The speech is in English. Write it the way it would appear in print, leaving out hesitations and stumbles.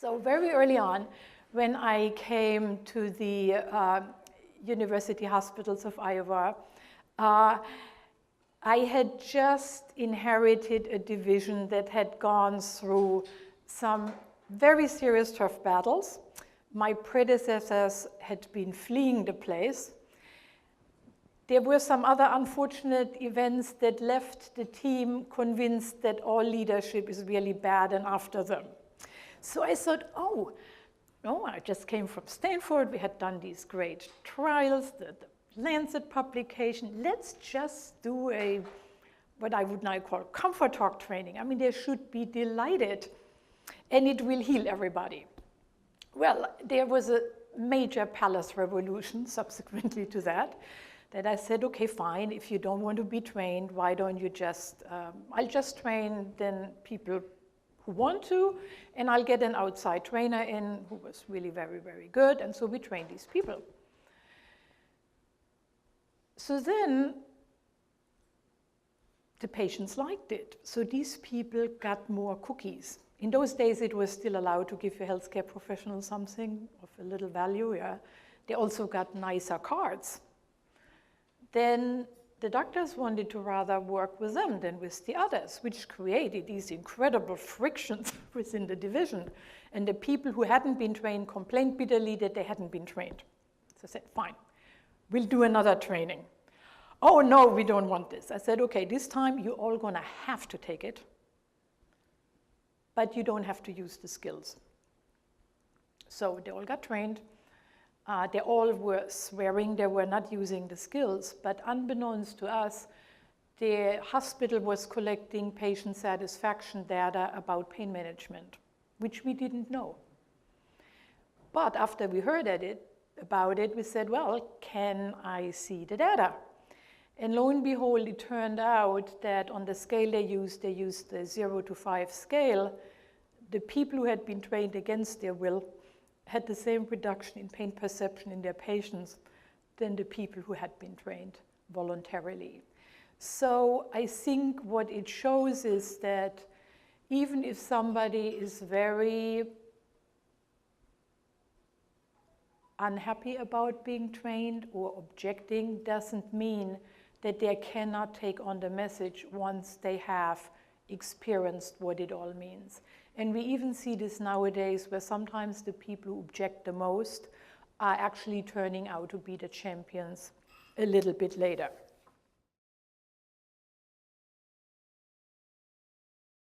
So very early on, when I came to the University Hospitals of Iowa, I had just inherited a division that had gone through some very serious tough battles. My predecessors had been fleeing the place. There were some other unfortunate events that left the team convinced that all leadership is really bad and after them. So I thought, oh, no, I just came from Stanford. We had done these great trials, the Lancet publication. Let's just do what I would now call comfort talk training. I mean, they should be delighted, and it will heal everybody. Well, there was a major palace revolution subsequently to that I said, okay, fine, if you don't want to be trained, why don't you just, I'll just train then people who want to, and I'll get an outside trainer in who was really very, very good, and so we trained these people. So then the patients liked it. So these people got more cookies. In those days, it was still allowed to give a healthcare professional something of a little value. Yeah. They also got nicer cards. Then the doctors wanted to rather work with them than with the others, which created these incredible frictions within the division. And the people who hadn't been trained complained bitterly that they hadn't been trained. So I said, fine, we'll do another training. Oh, no, we don't want this. I said, okay, this time you're all going to have to take it, but you don't have to use the skills. So they all got trained. They all were swearing they were not using the skills, but unbeknownst to us, the hospital was collecting patient satisfaction data about pain management, which we didn't know. But after we heard about it, we said, well, can I see the data? And lo and behold, it turned out that on the scale they used the 0 to 5 scale. The people who had been trained against their will had the same reduction in pain perception in their patients than the people who had been trained voluntarily. So I think what it shows is that even if somebody is very unhappy about being trained or objecting, doesn't mean that they cannot take on the message once they have experienced what it all means. And we even see this nowadays where sometimes the people who object the most are actually turning out to be the champions a little bit later.